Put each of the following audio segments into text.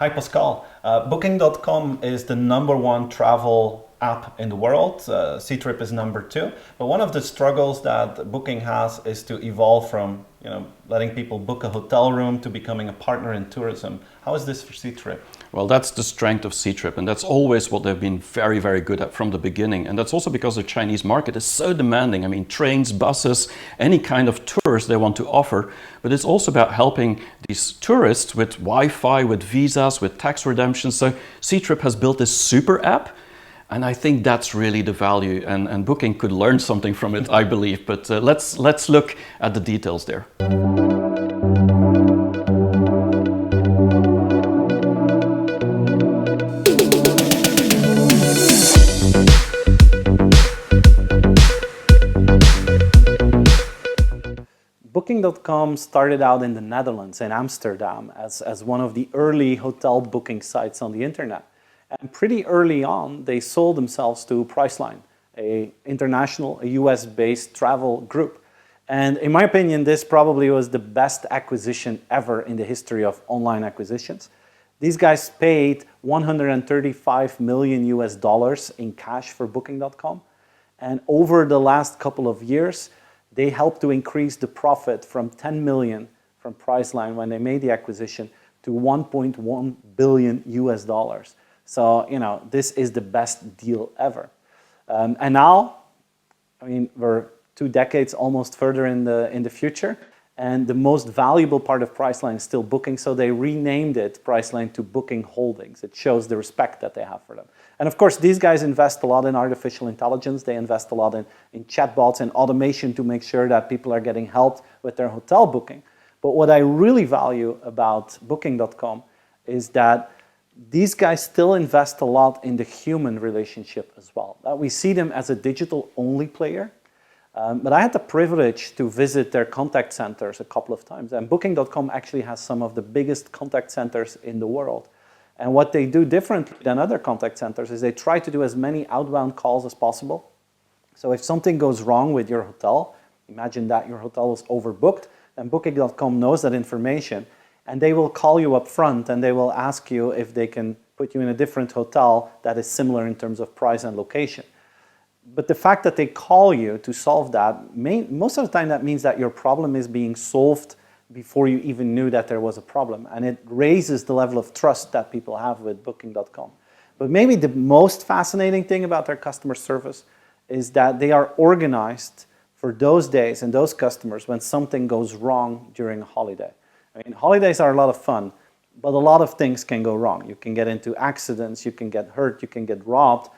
Hi, Pascal. Booking.com is the number one travel app in the world. Ctrip is number two. But one of the struggles that Booking has is to evolve from, letting people book a hotel room to becoming a partner in tourism. How is this for Ctrip? Well, that's the strength of Ctrip, and that's always what they've been very, very good at from the beginning. And that's also because the Chinese market is so demanding. I mean, trains, buses, any kind of tours they want to offer. But it's also about helping these tourists with Wi-Fi, with visas, with tax redemption. So Ctrip has built this super app. And I think that's really the value, and Booking could learn something from it, I believe. But let's look at the details there. Booking.com started out in the Netherlands, in Amsterdam, as one of the early hotel booking sites on the internet. And pretty early on, they sold themselves to Priceline, a US-based travel group. And in my opinion, this probably was the best acquisition ever in the history of online acquisitions. These guys paid 135 million US dollars in cash for Booking.com. And over the last couple of years, they helped to increase the profit from 10 million from Priceline when they made the acquisition to 1.1 billion US dollars. So, this is the best deal ever. And now, we're 2 decades almost further in the future, and the most valuable part of Priceline is still Booking, so they renamed it Priceline to Booking Holdings. It shows the respect that they have for them. And of course, these guys invest a lot in artificial intelligence. They invest a lot in chatbots and automation to make sure that people are getting helped with their hotel booking. But what I really value about Booking.com is that these guys still invest a lot in the human relationship as well. We see them as a digital-only player. But I had the privilege to visit their contact centers a couple of times. And Booking.com actually has some of the biggest contact centers in the world. And what they do differently than other contact centers is they try to do as many outbound calls as possible. So if something goes wrong with your hotel, imagine that your hotel is overbooked, then Booking.com knows that information, and they will call you up front and they will ask you if they can put you in a different hotel that is similar in terms of price and location. But the fact that they call you to solve that, most of the time that means that your problem is being solved before you even knew that there was a problem. And it raises the level of trust that people have with Booking.com. But maybe the most fascinating thing about their customer service is that they are organized for those days and those customers when something goes wrong during a holiday. Holidays are a lot of fun, but a lot of things can go wrong. You can get into accidents, you can get hurt, you can get robbed.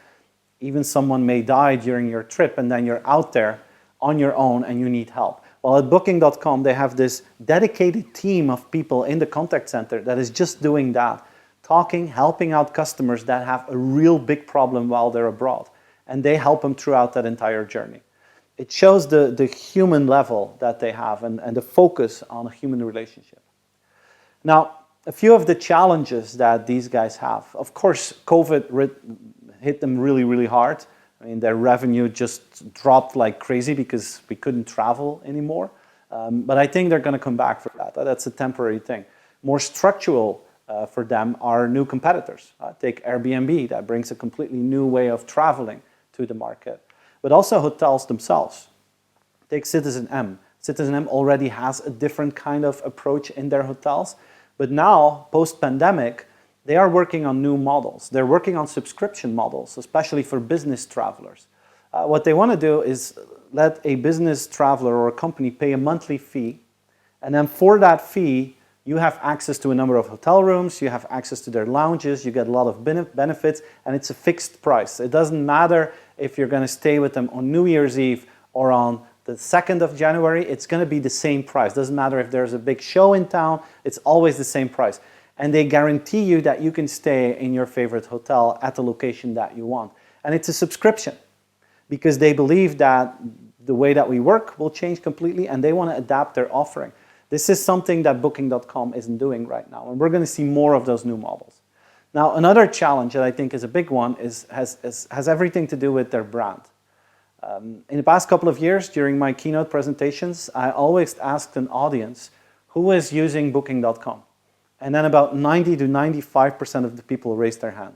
Even someone may die during your trip, and then you're out there on your own and you need help. Well, at Booking.com, they have this dedicated team of people in the contact center that is just doing that, talking, helping out customers that have a real big problem while they're abroad. And they help them throughout that entire journey. It shows the human level that they have and the focus on a human relationship. Now, a few of the challenges that these guys have. Of course, COVID hit them really, really hard. Their revenue just dropped like crazy because we couldn't travel anymore. But I think they're going to come back for that. That's a temporary thing. More structural for them are new competitors. Take Airbnb. That brings a completely new way of traveling to the market. But also hotels themselves. Take citizenM. citizenM already has a different kind of approach in their hotels. But now, post-pandemic, they are working on new models. They're working on subscription models, especially for business travelers. What they want to do is let a business traveler or a company pay a monthly fee, and then for that fee, you have access to a number of hotel rooms, you have access to their lounges, you get a lot of benefits, and it's a fixed price. It doesn't matter if you're going to stay with them on New Year's Eve or on the 2nd of January, it's going to be the same price. Doesn't matter if there's a big show in town, it's always the same price. And they guarantee you that you can stay in your favorite hotel at the location that you want. And it's a subscription because they believe that the way that we work will change completely and they want to adapt their offering. This is something that Booking.com isn't doing right now, and we're going to see more of those new models. Now, another challenge that I think is a big one has everything to do with their brand. In the past couple of years, during my keynote presentations, I always asked an audience, who is using Booking.com? And then about 90 to 95% of the people raised their hand.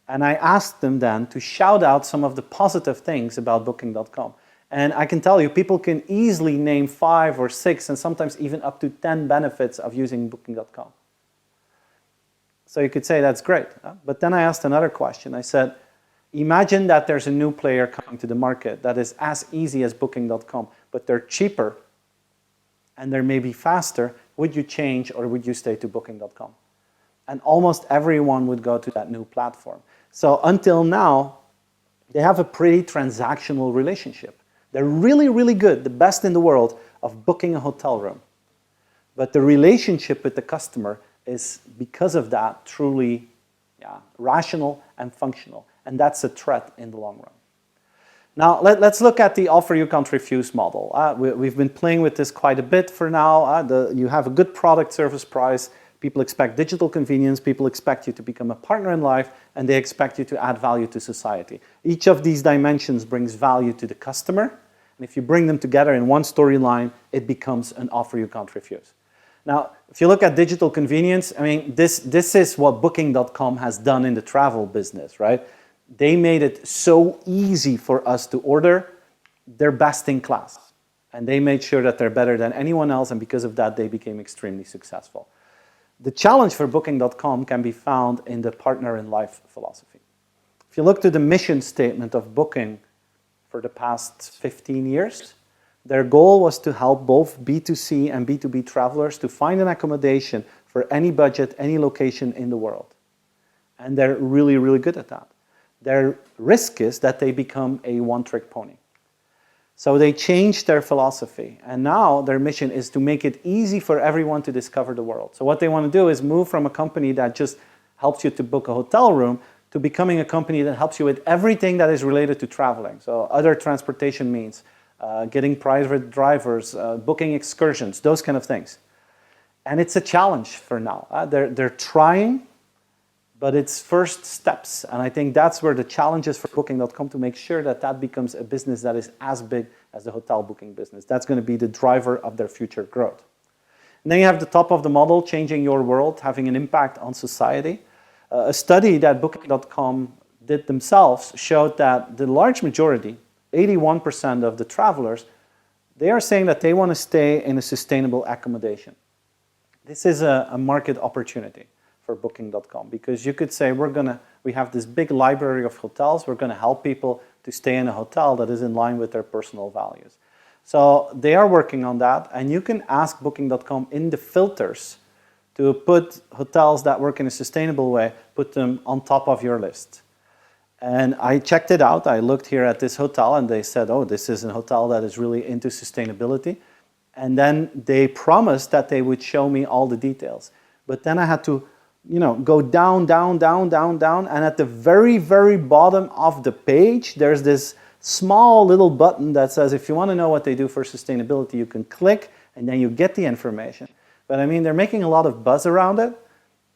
And I asked them then to shout out some of the positive things about Booking.com. And I can tell you, people can easily name 5 or 6 and sometimes even up to 10 benefits of using Booking.com. So you could say that's great. But then I asked another question. I said, imagine that there's a new player coming to the market that is as easy as Booking.com, but they're cheaper and they're maybe faster. Would you change or would you stay to Booking.com? And almost everyone would go to that new platform. So until now, they have a pretty transactional relationship. They're really, really good, the best in the world, of booking a hotel room. But the relationship with the customer is, because of that, truly rational and functional. And that's a threat in the long run. Now, let's look at the offer you can't refuse model. We've been playing with this quite a bit for now. You have a good product service price. People expect digital convenience. People expect you to become a partner in life. And they expect you to add value to society. Each of these dimensions brings value to the customer. And if you bring them together in one storyline, it becomes an offer you can't refuse. Now, if you look at digital convenience, I mean, this is what Booking.com has done in the travel business, right? They made it so easy for us to order. They're best in class. And they made sure that they're better than anyone else, and because of that, they became extremely successful. The challenge for Booking.com can be found in the partner in life philosophy. If you look to the mission statement of Booking for the past 15 years, their goal was to help both B2C and B2B travelers to find an accommodation for any budget, any location in the world. And they're really, really good at that. Their risk is that they become a one-trick pony. So they changed their philosophy, and now their mission is to make it easy for everyone to discover the world. So what they want to do is move from a company that just helps you to book a hotel room to becoming a company that helps you with everything that is related to traveling. So other transportation means, getting private drivers, booking excursions, those kind of things. And it's a challenge for now. They're trying, but it's first steps. And I think that's where the challenge is for Booking.com, to make sure that that becomes a business that is as big as the hotel booking business. That's going to be the driver of their future growth. And then you have the top of the model, changing your world, having an impact on society. A study that Booking.com did themselves showed that the large majority, 81% of the travelers, they are saying that they want to stay in a sustainable accommodation. This is a market opportunity for Booking.com, because you could say we have this big library of hotels, we're going to help people to stay in a hotel that is in line with their personal values. So they are working on that, and you can ask Booking.com in the filters to put hotels that work in a sustainable way, put them on top of your list. And I checked it out. I looked here at this hotel, and they said, oh, this is a hotel that is really into sustainability. And then they promised that they would show me all the details. But then I had to go down, and at the very, very bottom of the page, there's this small little button that says, if you want to know what they do for sustainability, you can click, and then you get the information. But I mean, they're making a lot of buzz around it.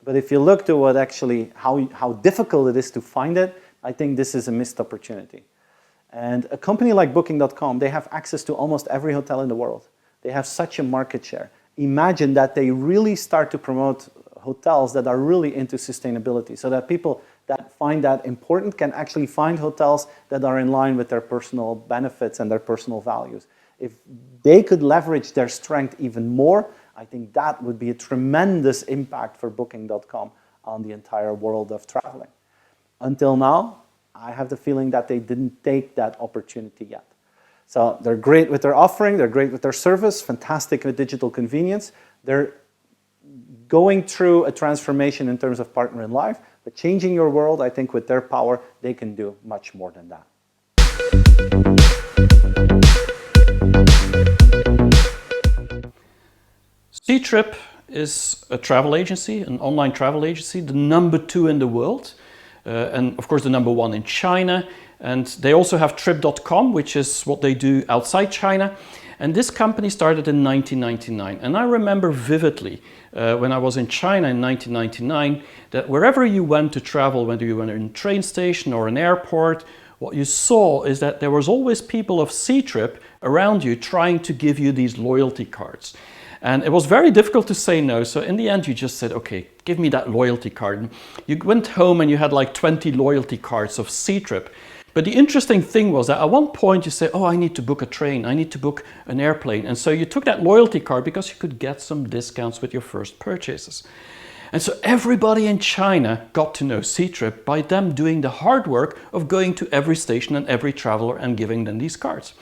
But if you look to what actually, how difficult it is to find it, I think this is a missed opportunity. And a company like Booking.com, they have access to almost every hotel in the world. They have such a market share. Imagine that they really start to promote hotels that are really into sustainability, so that people that find that important can actually find hotels that are in line with their personal benefits and their personal values. If they could leverage their strength even more, I think that would be a tremendous impact for Booking.com on the entire world of traveling. Until now, I have the feeling that they didn't take that opportunity yet. So they're great with their offering, they're great with their service, fantastic with digital convenience. They're going through a transformation in terms of partner in life, but changing your world, I think with their power, they can do much more than that. Ctrip is a travel agency, an online travel agency, the #2 in the world, and of course the #1 in China. And they also have Trip.com, which is what they do outside China. And this company started in 1999. And I remember vividly when I was in China in 1999, that wherever you went to travel, whether you went in a train station or an airport, what you saw is that there was always people of Ctrip around you trying to give you these loyalty cards. And it was very difficult to say no. So in the end, you just said, okay, give me that loyalty card. And you went home and you had like 20 loyalty cards of Ctrip. But the interesting thing was that at one point you say, oh, I need to book a train, I need to book an airplane. And so you took that loyalty card because you could get some discounts with your first purchases. And so everybody in China got to know Ctrip by them doing the hard work of going to every station and every traveler and giving them these cards.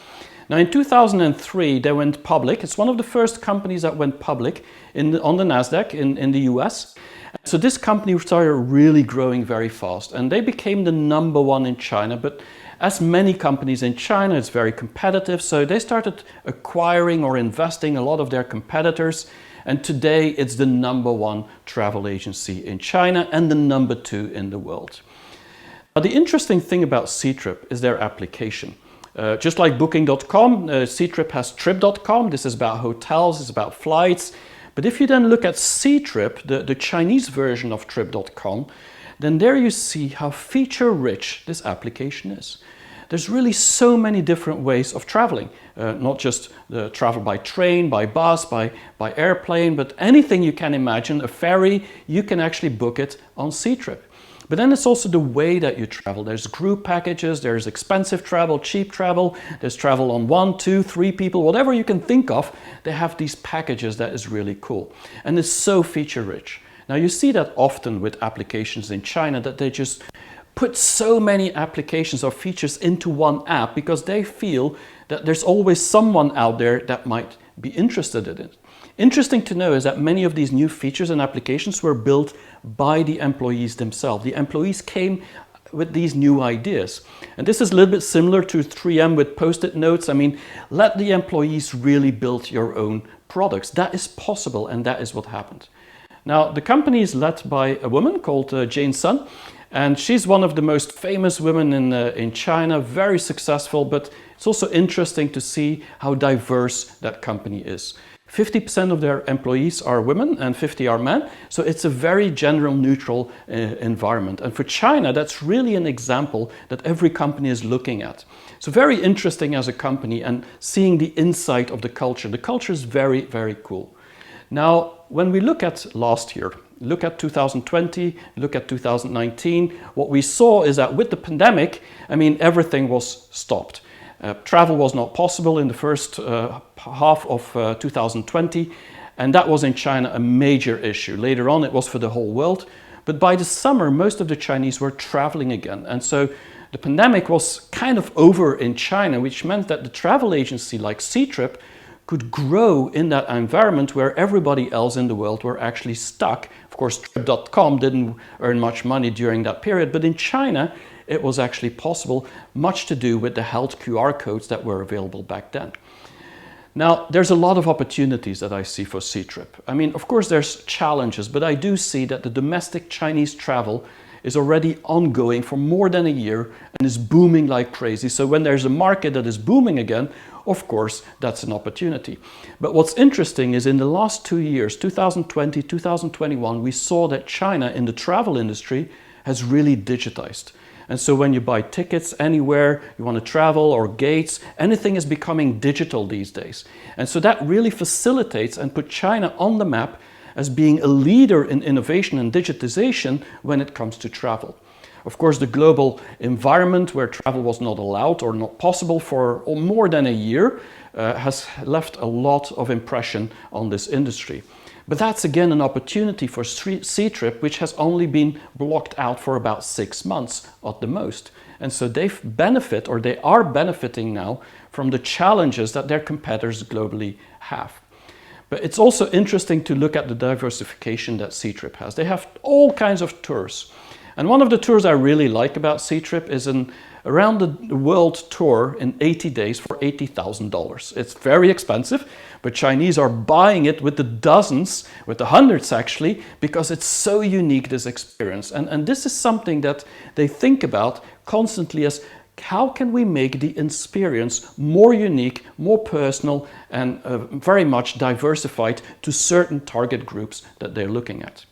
Now in 2003 they went public. It's one of the first companies that went public on the NASDAQ in the US. So this company started really growing very fast and they became the number one in China. But as many companies in China, it's very competitive. So they started acquiring or investing a lot of their competitors. And today it's the number one travel agency in China and the number two in the world. Now the interesting thing about Ctrip is their application. Just like Booking.com, Ctrip has Trip.com. This is about hotels, it's about flights. But if you then look at Ctrip, the Chinese version of Trip.com, then there you see how feature-rich this application is. There's really so many different ways of traveling, not just travel by train, by bus, by airplane, but anything you can imagine, a ferry, you can actually book it on Ctrip. But then it's also the way that you travel. There's group packages, there's expensive travel, cheap travel, there's travel on 1, 2, 3 people, whatever you can think of, they have these packages that is really cool. And it's so feature rich. Now you see that often with applications in China that they just put so many applications or features into one app because they feel that there's always someone out there that might be interested in it. Interesting to know is that many of these new features and applications were built by the employees themselves. The employees came with these new ideas. And this is a little bit similar to 3M with Post-it notes. I mean, let the employees really build your own products. That is possible and that is what happened. Now, the company is led by a woman called Jane Sun. And she's one of the most famous women in China, very successful, but it's also interesting to see how diverse that company is. 50% of their employees are women and 50 are men, so it's a very gender neutral environment. And for China, that's really an example that every company is looking at. So very interesting as a company and seeing the insight of the culture. The culture is very, very cool. Now, when we look at last year, look at 2020, look at 2019, what we saw is that with the pandemic, I mean, everything was stopped. Travel was not possible in the first half of 2020, and that was in China a major issue. Later on, it was for the whole world. But by the summer, most of the Chinese were traveling again. And so the pandemic was kind of over in China, which meant that the travel agency like Ctrip could grow in that environment where everybody else in the world were actually stuck. Of course, Trip.com didn't earn much money during that period, but in China, it was actually possible, much to do with the health QR codes that were available back then. Now, there's a lot of opportunities that I see for Ctrip. I mean, of course, there's challenges, but I do see that the domestic Chinese travel is already ongoing for more than a year and is booming like crazy. So when there's a market that is booming again, of course, that's an opportunity. But what's interesting is in the last 2 years, 2020, 2021, we saw that China in the travel industry has really digitized. And so when you buy tickets anywhere, you want to travel or gates, anything is becoming digital these days. And so that really facilitates and put China on the map as being a leader in innovation and digitization when it comes to travel. Of course, the global environment where travel was not allowed or not possible for more than a year has left a lot of impression on this industry. But that's again an opportunity for Ctrip, which has only been blocked out for about 6 months at the most. And so they are benefiting now from the challenges that their competitors globally have. But it's also interesting to look at the diversification that Ctrip has. They have all kinds of tours. And one of the tours I really like about Ctrip is an around the world tour in 80 days for $80,000. It's very expensive, but Chinese are buying it with the dozens, with the hundreds actually, because it's so unique, this experience. And this is something that they think about constantly as how can we make the experience more unique, more personal, and very much diversified to certain target groups that they're looking at.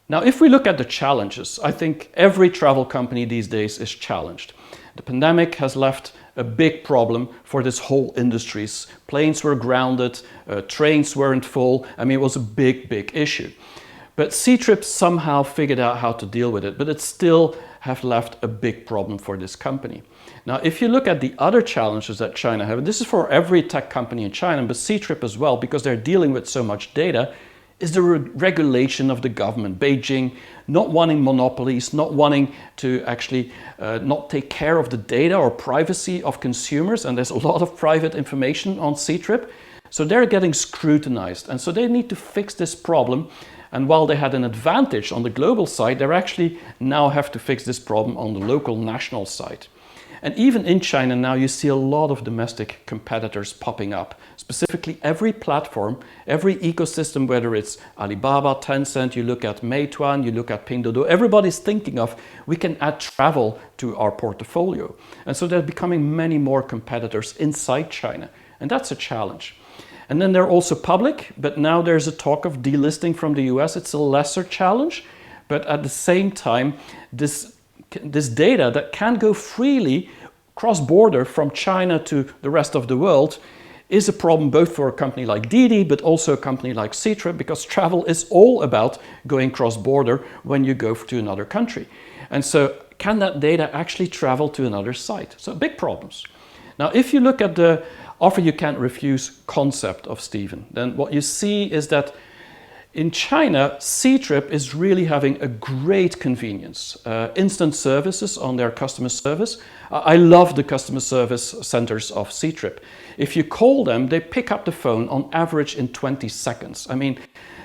Now, if we look at the challenges, I think every travel company these days is challenged. The pandemic has left a big problem for this whole industry. Planes were grounded, trains weren't full. I mean, it was a big, big issue. But Ctrip somehow figured out how to deal with it, but it still have left a big problem for this company. Now, if you look at the other challenges that China have, and this is for every tech company in China, but Ctrip as well, because they're dealing with so much data, is the regulation of the government. Beijing not wanting monopolies, not wanting to actually not take care of the data or privacy of consumers, and there's a lot of private information on Ctrip. So they're getting scrutinized, and so they need to fix this problem. And while they had an advantage on the global side, they actually now have to fix this problem on the local national side. And even in China now, you see a lot of domestic competitors popping up. Specifically, every platform, every ecosystem, whether it's Alibaba, Tencent, you look at Meituan, you look at Pinduoduo, everybody's thinking of, we can add travel to our portfolio. And so there are becoming many more competitors inside China. And that's a challenge. And then they're also public, but now there's a talk of delisting from the US. It's a lesser challenge, but at the same time, this data that can go freely cross-border from China to the rest of the world is a problem both for a company like Didi, but also a company like Ctrip, because travel is all about going cross-border when you go to another country. And so can that data actually travel to another site? So big problems. Now, if you look at the offer you can't refuse concept of Stephen, then what you see is that in China, Ctrip is really having a great convenience. Instant services on their customer service. I love the customer service centers of Ctrip. If you call them, they pick up the phone on average in 20 seconds. I mean,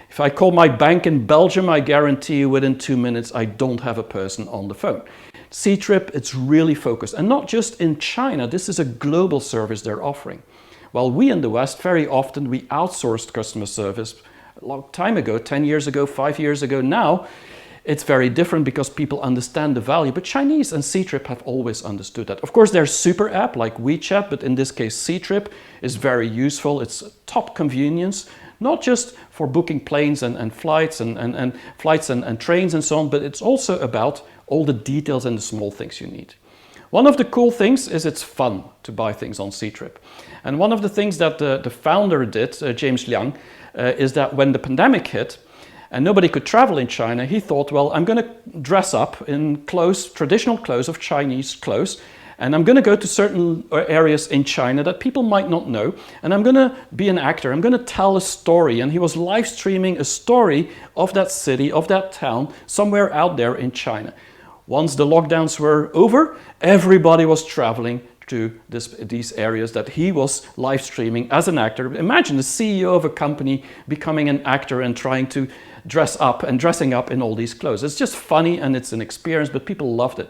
if I call my bank in Belgium, I guarantee you within 2 minutes, I don't have a person on the phone. Ctrip, it's really focused. And not just in China, this is a global service they're offering. While we in the West, very often we outsourced customer service a long time ago, 10 years ago, 5 years ago. Now, it's very different because people understand the value. But Chinese and Ctrip have always understood that. Of course, there's super app like WeChat, but in this case, Ctrip is very useful. It's top convenience, not just for booking planes and flights and flights and trains and so on, but it's also about all the details and the small things you need. One of the cool things is it's fun to buy things on Ctrip. And one of the things that the founder did, James Liang, is that when the pandemic hit and nobody could travel in China, he thought, well, I'm going to dress up in clothes, traditional clothes of Chinese clothes, and I'm going to go to certain areas in China that people might not know, and I'm going to be an actor. I'm going to tell a story. And he was live streaming a story of that city, of that town, somewhere out there in China. Once the lockdowns were over, everybody was traveling to these areas that he was live streaming as an actor. Imagine the CEO of a company becoming an actor and trying to dress up and dressing up in all these clothes. It's just funny and it's an experience, but people loved it.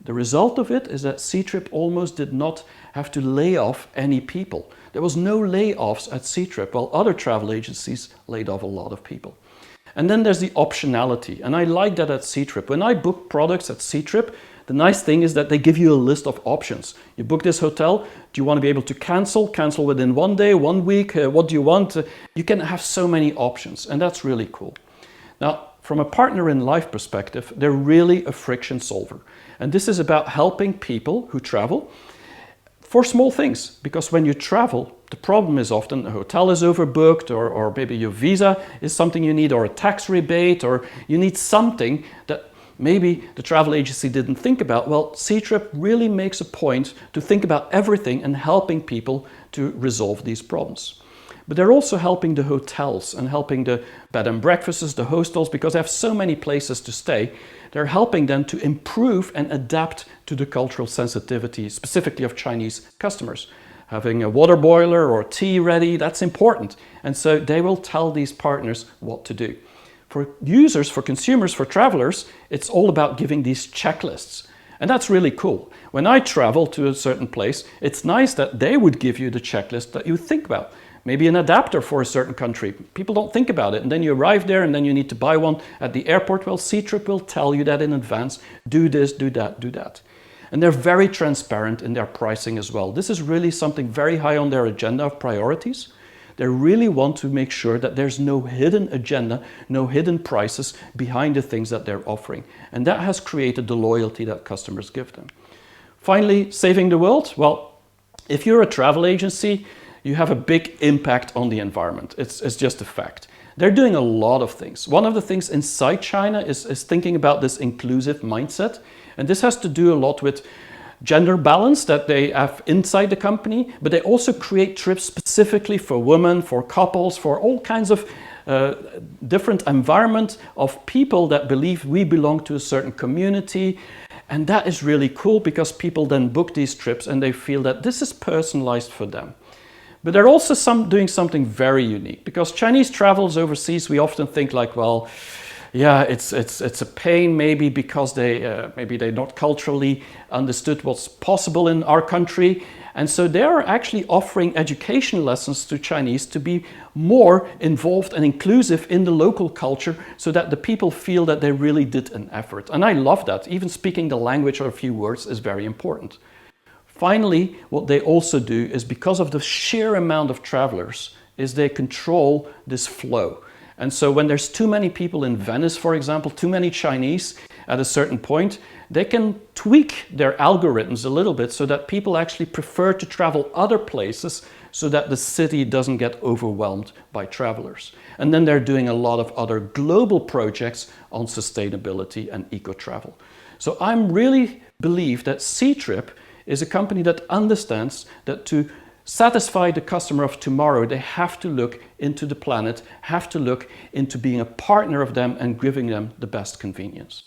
The result of it is that Ctrip almost did not have to lay off any people. There was no layoffs at Ctrip, while other travel agencies laid off a lot of people. And then there's the optionality, and I like that at Ctrip. When I book products at Ctrip, the nice thing is that they give you a list of options. You book this hotel, do you want to be able to cancel within 1 day, 1 week, what do you want? You can have so many options, and that's really cool. Now, from a partner in life perspective, they're really a friction solver. And this is about helping people who travel for small things, because when you travel, the problem is often a hotel is overbooked, or maybe your visa is something you need, or a tax rebate, or you need something that maybe the travel agency didn't think about. Well, Ctrip really makes a point to think about everything and helping people to resolve these problems. But they're also helping the hotels and helping the bed and breakfasts, the hostels, because they have so many places to stay. They're helping them to improve and adapt to the cultural sensitivity, specifically of Chinese customers. Having a water boiler or tea ready, that's important. And so they will tell these partners what to do. For users, for consumers, for travelers, it's all about giving these checklists. And that's really cool. When I travel to a certain place, it's nice that they would give you the checklist that you think about. Maybe an adapter for a certain country. People don't think about it. And then you arrive there and then you need to buy one at the airport. Well, Ctrip will tell you that in advance. Do this, do that, do that. And they're very transparent in their pricing as well. This is really something very high on their agenda of priorities. They really want to make sure that there's no hidden agenda, no hidden prices behind the things that they're offering. And that has created the loyalty that customers give them. Finally, saving the world. Well, If you're a travel agency, you have a big impact on the environment. It's just a fact. They're doing a lot of things. One of the things inside China is thinking about this inclusive mindset. And this has to do a lot with gender balance that they have inside the company, but they also create trips specifically for women, for couples, for all kinds of different environment of people that believe we belong to a certain community. And that is really cool because people then book these trips and they feel that this is personalized for them. But they're also doing something very unique because Chinese travels overseas, we often think like, well, yeah, it's a pain maybe because they're not culturally understood what's possible in our country. And so they are actually offering education lessons to Chinese to be more involved and inclusive in the local culture so that the people feel that they really did an effort. And I love that. Even speaking the language or a few words is very important. Finally, what they also do is because of the sheer amount of travelers, is they control this flow. And so when there's too many people in Venice, for example, too many Chinese at a certain point, they can tweak their algorithms a little bit so that people actually prefer to travel other places so that the city doesn't get overwhelmed by travelers. And then they're doing a lot of other global projects on sustainability and eco-travel. So I really believe that Ctrip is a company that understands that to satisfy the customer of tomorrow, they have to look into the planet, have to look into being a partner of them and giving them the best convenience.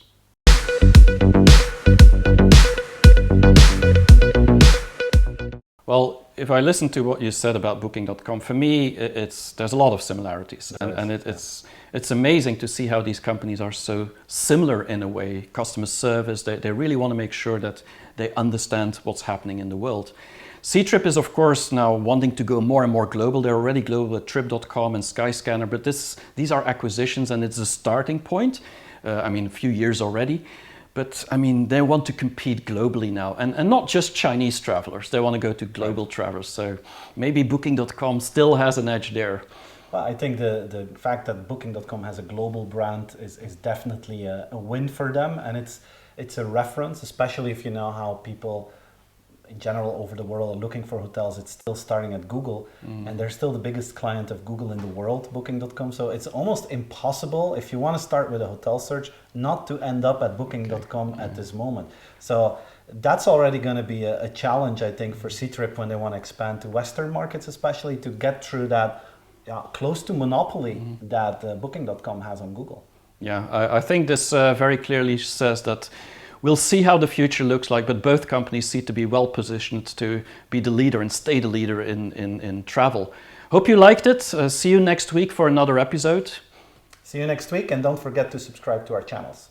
Well, if I listen to what you said about Booking.com, for me, there's a lot of similarities. And it's amazing to see how these companies are so similar in a way. Customer service, they really want to make sure that they understand what's happening in the world. Ctrip is, of course, now wanting to go more and more global. They're already global with Trip.com and Skyscanner, but these are acquisitions and it's a starting point. A few years already. But they want to compete globally now, and not just Chinese travelers. They want to go to global travelers. So maybe Booking.com still has an edge there. Well, I think the fact that Booking.com has a global brand is definitely a win for them, and it's a reference, especially if you know how people in general over the world are looking for hotels. It's still starting at Google, and they're still the biggest client of Google in the world, Booking.com. So it's almost impossible if you want to start with a hotel search not to end up at Booking.com at this moment. So that's already going to be a challenge, I think, for Ctrip when they want to expand to Western markets, especially to get through that close to monopoly that Booking.com has on Google. Yeah, I think this very clearly says that we'll see how the future looks like, but both companies seem to be well positioned to be the leader and stay the leader in travel. Hope you liked it. See you next week for another episode. See you next week, and don't forget to subscribe to our channels.